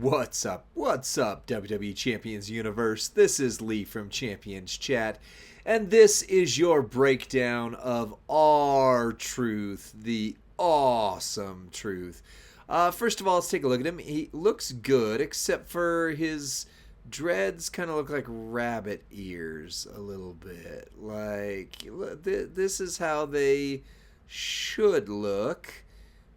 What's up? What's up, WWE Champions Universe? This is Lee from Champions Chat, and this is your breakdown of R-Truth, the awesome Truth. First of all, let's take a look at him. He looks good, except for his dreads kind of look like rabbit ears a little bit. Like, this is how they should look.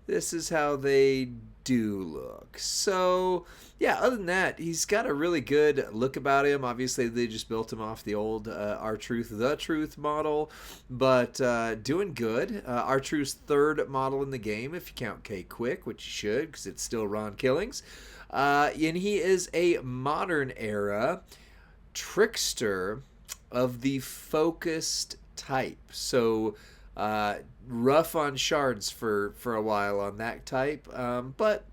This is how they do look. So, yeah, other than that, he's got a really good look about him. Obviously, they just built him off the old R-Truth, the Truth model, but doing good. R-Truth's third model in the game, if you count K-Quick, which you should, because it's still Ron Killings. And he is a modern era trickster of the focused type. So, rough on shards for a while on that type, but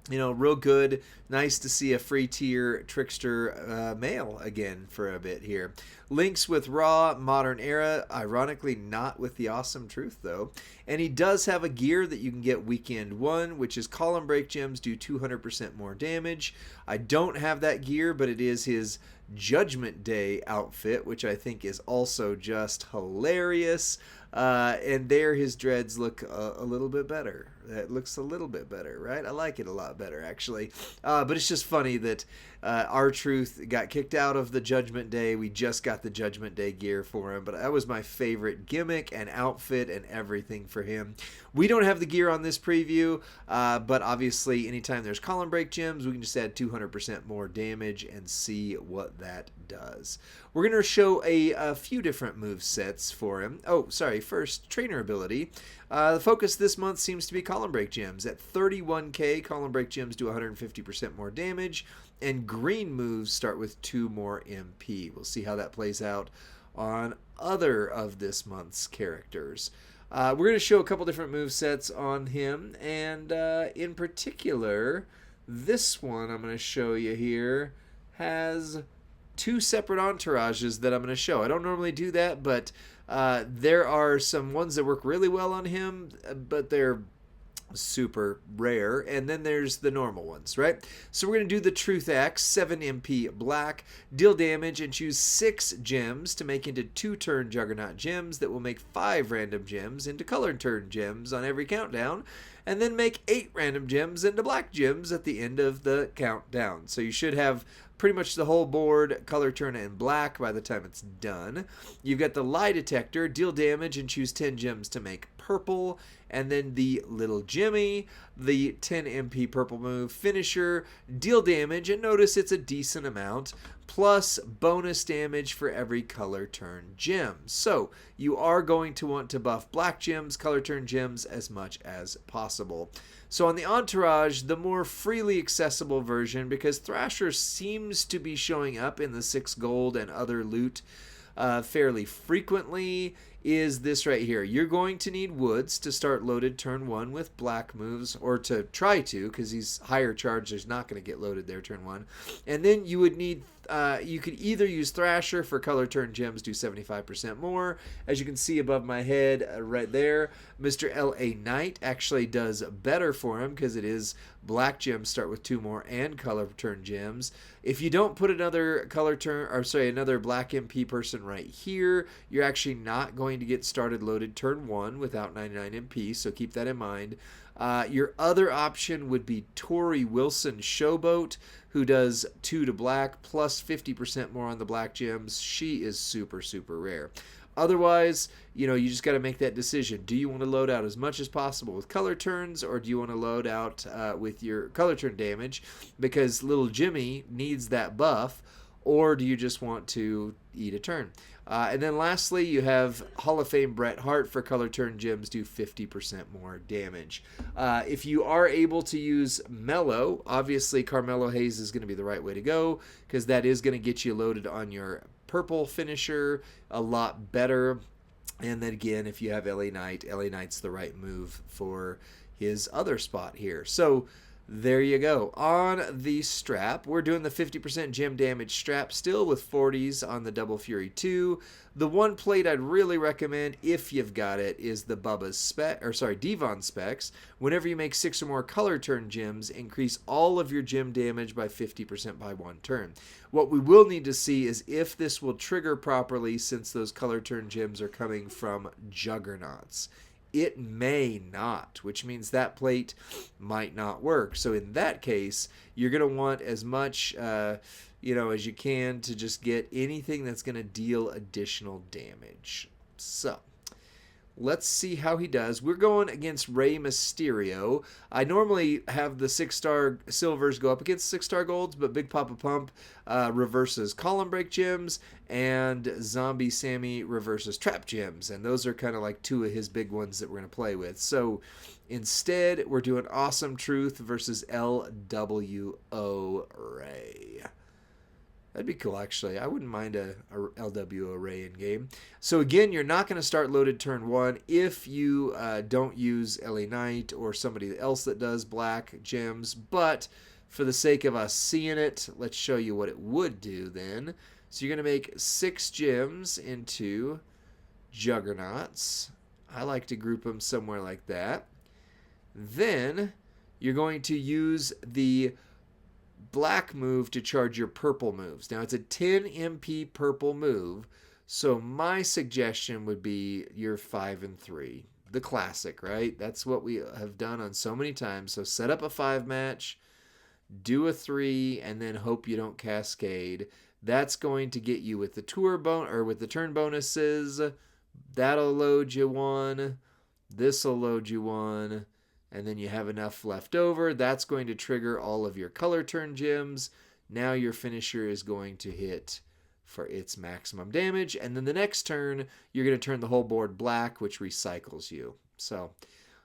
you know, real good. Nice to see a free tier trickster male again for a bit here. Links with Raw, Modern Era, ironically not with the Awesome Truth though. And he does have a gear that you can get weekend 1, which is column break gems do 200% more damage. I don't have that gear, but it is his Judgment Day outfit, which I think is also just hilarious. And there his dreads look a little bit better. That looks a little bit better, right? I like it a lot better, actually. But it's just funny that R-Truth got kicked out of the Judgment Day. We just got the Judgment Day gear for him, but that was my favorite gimmick and outfit and everything for him. We don't have the gear on this preview, but obviously anytime there's column break gems, we can just add 200% more damage and see what that does. We're going to show a few different move sets for him. Oh, sorry, first, trainer ability. The focus this month seems to be column break gems. At 31k, column break gems do 150% more damage, and green moves start with 2 more MP. We'll see how that plays out on other of this month's characters. We're going to show a couple different move sets on him, and in particular, this one I'm going to show you here has 2 separate entourages that I'm going to show. I don't normally do that, but there are some ones that work really well on him, but they're super rare, and then there's the normal ones, right? So we're going to do the Truth Axe, 7 MP black, deal damage, and choose 6 gems to make into 2 turn Juggernaut gems that will make 5 random gems into color turn gems on every countdown, and then make 8 random gems into black gems at the end of the countdown. So you should have pretty much the whole board color turn in black by the time it's done. You've got the lie detector, deal damage and choose 10 gems to make purple, and then the little Jimmy, the 10 MP purple move finisher, deal damage, and notice it's a decent amount, plus bonus damage for every color turn gem. So you are going to want to buff black gems, color turn gems as much as possible. So on the entourage, the more freely accessible version, because Thrasher seems to be showing up in the 6 gold and other loot fairly frequently, is this right here. You're going to need Woods to start loaded turn 1 with black moves, or to try to, because he's higher charged, there's not going to get loaded there turn 1. And then you would need, you could either use Thrasher for color turn gems, do 75% more. As you can see above my head right there, Mr. L.A. Knight actually does better for him, because it is black gems start with 2 more and color turn gems. If you don't put another another black MP person right here, you're actually not going to get started loaded turn 1 without 99 MP, so keep that in mind. Your other option would be Tori Wilson Showboat, who does 2 to black plus 50% more on the black gems. She is super, super rare. Otherwise, you know, you just got to make that decision. Do you want to load out as much as possible with color turns, or do you want to load out with your color turn damage because little Jimmy needs that buff, or do you just want to eat a turn? And then lastly, you have Hall of Fame Bret Hart for color turn gems do 50% more damage. If you are able to use Mellow, obviously Carmelo Hayes is going to be the right way to go, because that is going to get you loaded on your purple finisher a lot better. And then again, if you have LA Knight's the right move for his other spot here. So There you go. On the strap, we're doing the 50% gem damage strap still with 40s on the Double Fury 2. The one plate I'd really recommend if you've got it is the Devon specs. Whenever you make 6 or more color turn gems, increase all of your gem damage by 50% by one turn. What we will need to see is if this will trigger properly since those color turn gems are coming from Juggernauts. It may not, which means that plate might not work. So in that case, you're going to want as much, as you can to just get anything that's going to deal additional damage. So let's see how he does. We're going against Rey Mysterio. I normally have the 6-star silvers go up against 6-star golds, but Big Papa Pump reverses column break gems, and Zombie Sammy reverses trap gems. And those are kind of like 2 of his big ones that we're going to play with. So instead, we're doing Awesome Truth versus LWO Ray. That'd be cool, actually. I wouldn't mind a LWO Ray in game. So again, you're not going to start loaded turn 1 if you don't use LA Knight or somebody else that does black gems. But for the sake of us seeing it, let's show you what it would do then. So you're going to make 6 gems into Juggernauts. I like to group them somewhere like that. Then you're going to use the black move to charge your purple moves. Now it's a 10 MP purple move, so my suggestion would be your 5 and 3. The classic, right? That's what we have done on so many times. So set up a 5 match, do a 3, and then hope you don't cascade. That's going to get you with the with the turn bonuses. That'll load you 1. This'll load you 1. And then you have enough left over. That's going to trigger all of your color turn gems. Now your finisher is going to hit for its maximum damage. And then the next turn, you're going to turn the whole board black, which recycles you. So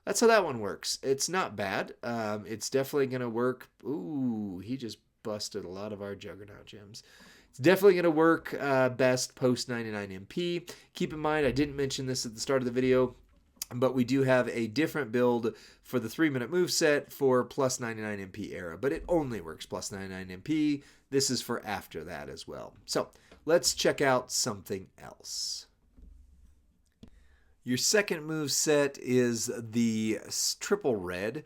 that's how that one works. It's not bad. It's definitely going to work. Ooh, he just busted a lot of our Juggernaut gems. It's definitely going to work best post 99 MP. Keep in mind, I didn't mention this at the start of the video, but we do have a different build for the 3-minute moveset for plus 99 MP era, but it only works plus 99 MP. This is for after that as well. So let's check out something else. Your second moveset is the triple red.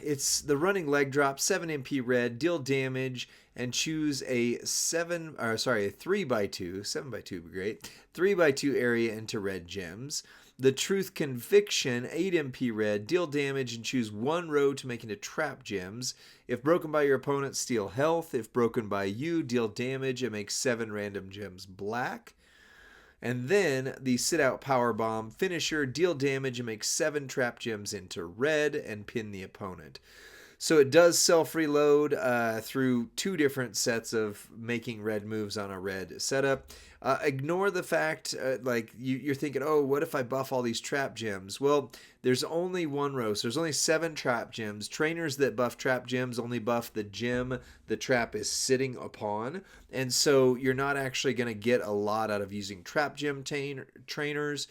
It's the running leg drop, 7 MP red, deal damage, and choose a 3x2, 7x2 would be great, 3x2 area into red gems. The Truth Conviction, 8 MP red, deal damage and choose 1 row to make into trap gems. If broken by your opponent, steal health. If broken by you, deal damage and make 7 random gems black. And then the Sit Out Power Bomb finisher, deal damage and make 7 trap gems into red and pin the opponent. So it does self-reload through 2 different sets of making red moves on a red setup. Ignore the fact, you're thinking, oh, what if I buff all these trap gems? Well, there's only 1 row, so there's only 7 trap gems. Trainers that buff trap gems only buff the gem the trap is sitting upon, and so you're not actually going to get a lot out of using trap gem trainers.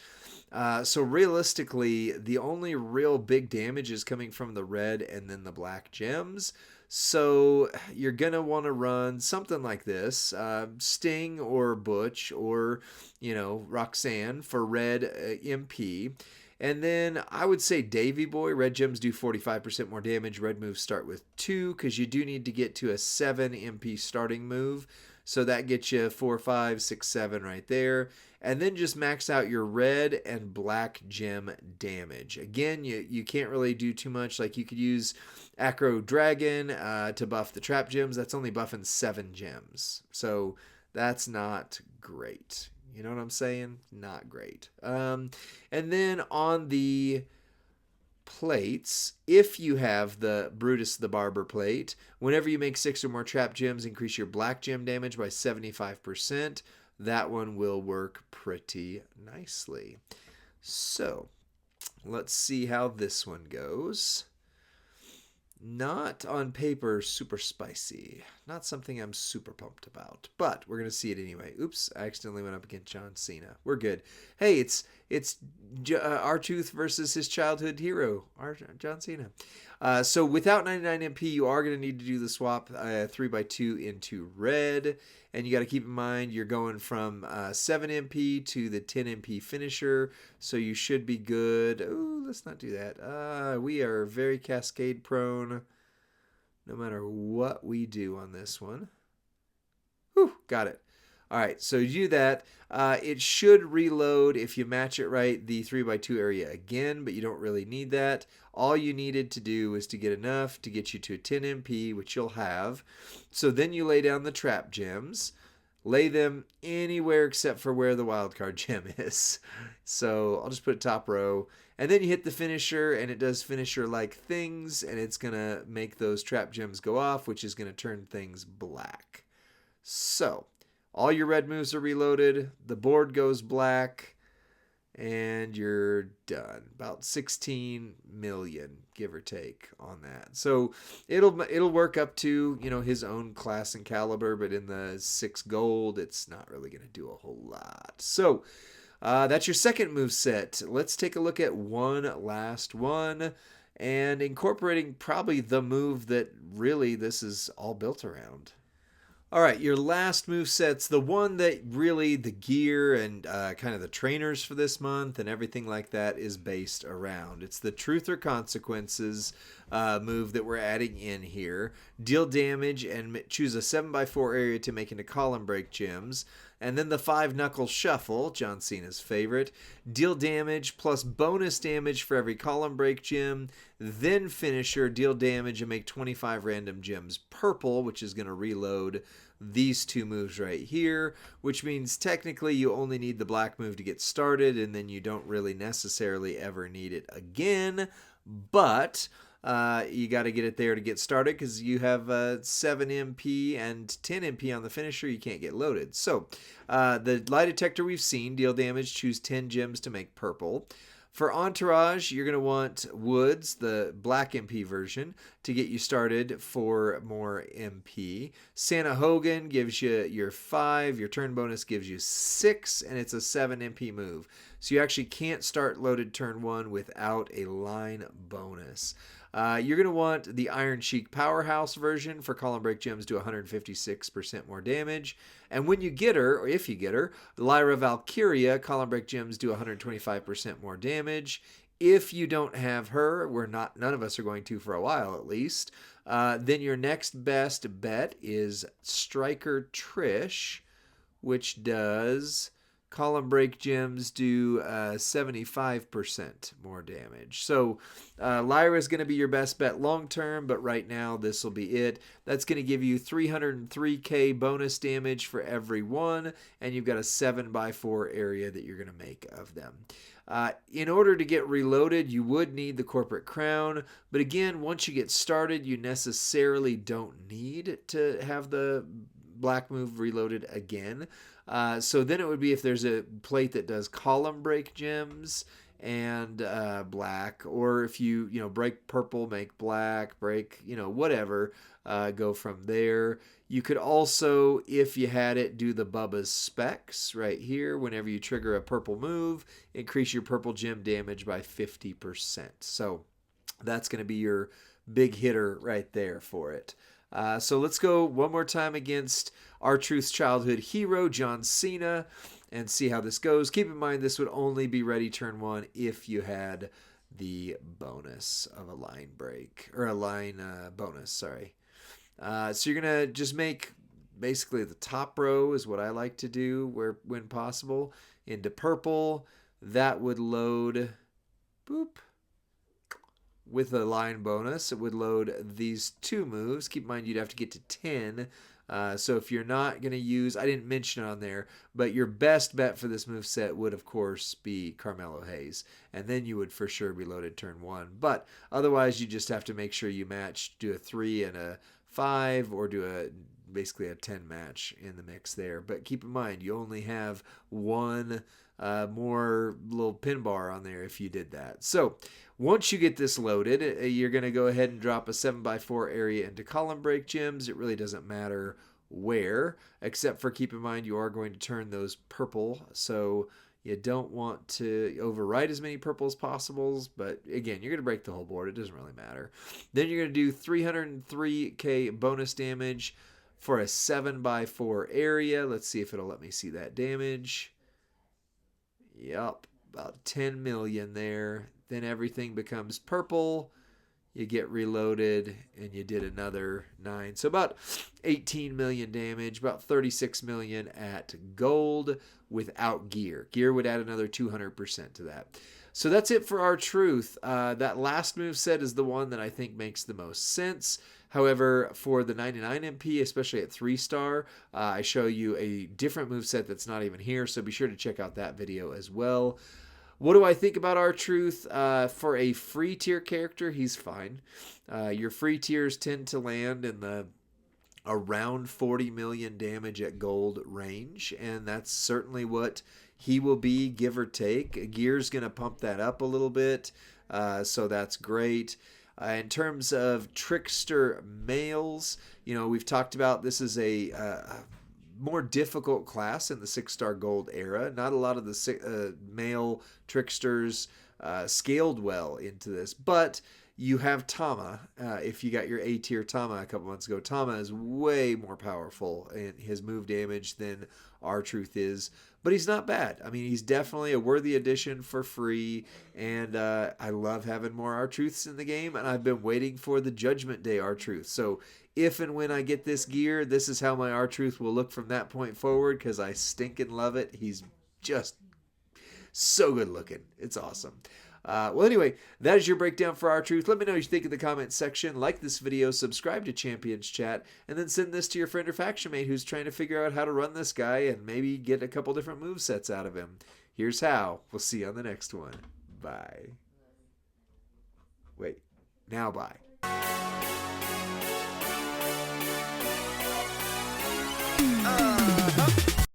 So realistically, the only real big damage is coming from the red and then the black gems. So you're going to want to run something like this, Sting or Butch or, Roxanne for red MP. And then I would say Davy Boy. Red gems do 45% more damage. Red moves start with 2 because you do need to get to a 7 MP starting move. So that gets you 4, 5, 6, 7 right there. And then just max out your red and black gem damage. Again, you can't really do too much. Like you could use Acro Dragon to buff the trap gems. That's only buffing 7 gems. So that's not great. You know what I'm saying? Not great. And then on the plates, if you have the Brutus the Barber plate, whenever you make 6 or more trap gems, increase your black gem damage by 75%. That one will work pretty nicely. So let's see how this one goes. Not on paper super spicy. Not something I'm super pumped about. But we're gonna see it anyway. Oops, I accidentally went up against John Cena. We're good. Hey, it's R-Truth versus his childhood hero, John Cena. So without 99 MP, you are gonna need to do the swap 3x2 into red, and you got to keep in mind you're going from 7 MP to the 10 MP finisher, so you should be good. Ooh, let's not do that. We are very cascade prone no matter what we do on this one. Whew, got it. All right, so you do that. It should reload if you match it right the 3x2 area again, but you don't really need that. All you needed to do was to get enough to get you to a 10 MP, which you'll have. So then you lay down the trap gems. Lay them anywhere except for where the wildcard gem is. So I'll just put it top row. And then you hit the finisher, and it does finisher-like things, and it's going to make those trap gems go off, which is going to turn things black. So all your red moves are reloaded, the board goes black, and you're done. About 16 million, give or take, on that. So it'll work up to, his own class and caliber, but in the 6 gold, it's not really going to do a whole lot. So that's your second move set. Let's take a look at one last one, and incorporating probably the move that really this is all built around. All right, your last move set's the one that really the gear and kind of the trainers for this month and everything like that is based around. It's the Truth or Consequences move that we're adding in here. Deal damage and choose a 7x4 area to make into column break gems. And then the 5-knuckle shuffle, John Cena's favorite. Deal damage plus bonus damage for every column break gem. Then finisher, deal damage and make 25 random gems purple, which is going to reload these two moves right here, which means technically you only need the black move to get started, and then you don't really necessarily ever need it again. But you got to get it there to get started because you have 7 MP and 10 MP on the finisher. You can't get loaded. So the lie detector we've seen, deal damage, choose 10 gems to make purple. For Entourage, you're going to want Woods, the black MP version, to get you started for more MP. Santa Hogan gives you your 5, your turn bonus gives you 6, and it's a 7 MP move. So you actually can't start loaded turn 1 without a line bonus. You're going to want the Iron Sheik Powerhouse version for column break gems do 156% more damage. And when you get her, or if you get her, Lyra Valkyria column break gems do 125% more damage. If you don't have her, none of us are going to for a while at least, then your next best bet is Striker Trish, which does column break gems do 75% more damage. So Lyra is going to be your best bet long term, but right now this will be it. That's going to give you 303k bonus damage for every one, and you've got a 7x4 area that you're going to make of them. In order to get reloaded, you would need the Corporate Crown, but again, once you get started, you necessarily don't need to have the black move reloaded again. So then it would be if there's a plate that does column break gems and black, or if you break purple, make black, break whatever, go from there. You could also, if you had it, do the Bubba's Specs right here. Whenever you trigger a purple move, increase your purple gem damage by 50%. So that's going to be your big hitter right there for it. So let's go one more time against R-Truth's childhood hero, John Cena, and see how this goes. Keep in mind this would only be ready turn 1 if you had the bonus of a line break, or a line bonus, sorry. So you're going to just make basically the top row is what I like to do when possible into purple. That would load, boop. With a line bonus, it would load these 2 moves. Keep in mind you'd have to get to 10. So if you're not going to use, I didn't mention it on there, but your best bet for this move set would, of course, be Carmelo Hayes. And then you would for sure be loaded turn 1. But otherwise, you just have to make sure you match, do a 3 and a 5, or do a basically a 10 match in the mix there. But keep in mind, you only have one more little pin bar on there if you did that. So once you get this loaded, you're going to go ahead and drop a 7x4 area into column break gems. It really doesn't matter where, except for keep in mind you are going to turn those purple. So you don't want to overwrite as many purple as possible, but again, you're going to break the whole board. It doesn't really matter. Then you're going to do 303k bonus damage for a 7x4 area. Let's see if it'll let me see that damage. Yep, about 10 million there. Then everything becomes purple. You get reloaded, and you did another 9. So about 18 million damage, about 36 million at gold without gear. Gear would add another 200% to that. So that's it for R-Truth. That last moveset is the one that I think makes the most sense. However, for the 99 MP, especially at 3-star, I show you a different moveset that's not even here, so be sure to check out that video as well. What do I think about R-Truth? For a free tier character, he's fine. Your free tiers tend to land in the around 40 million damage at gold range, and that's certainly what he will be, give or take. Gear's going to pump that up a little bit, so that's great. In terms of trickster males, we've talked about this is a more difficult class in the 6-star gold era. Not a lot of the male tricksters scaled well into this, but you have Tama. If you got your A tier Tama a couple months ago, Tama is way more powerful in his move damage than R-Truth is, but he's not bad. I mean, he's definitely a worthy addition for free, and I love having more R-Truths in the game, and I've been waiting for the Judgment Day R-Truth. So if and when I get this gear, this is how my R-Truth will look from that point forward, because I stinking love it. He's just so good looking. It's awesome. Well, anyway, that is your breakdown for R-Truth. Let me know what you think in the comments section. Like this video, subscribe to Champions Chat, and then send this to your friend or faction mate who's trying to figure out how to run this guy and maybe get a couple different movesets out of him. Here's how. We'll see you on the next one. Bye. Wait. Now bye. Uh-huh.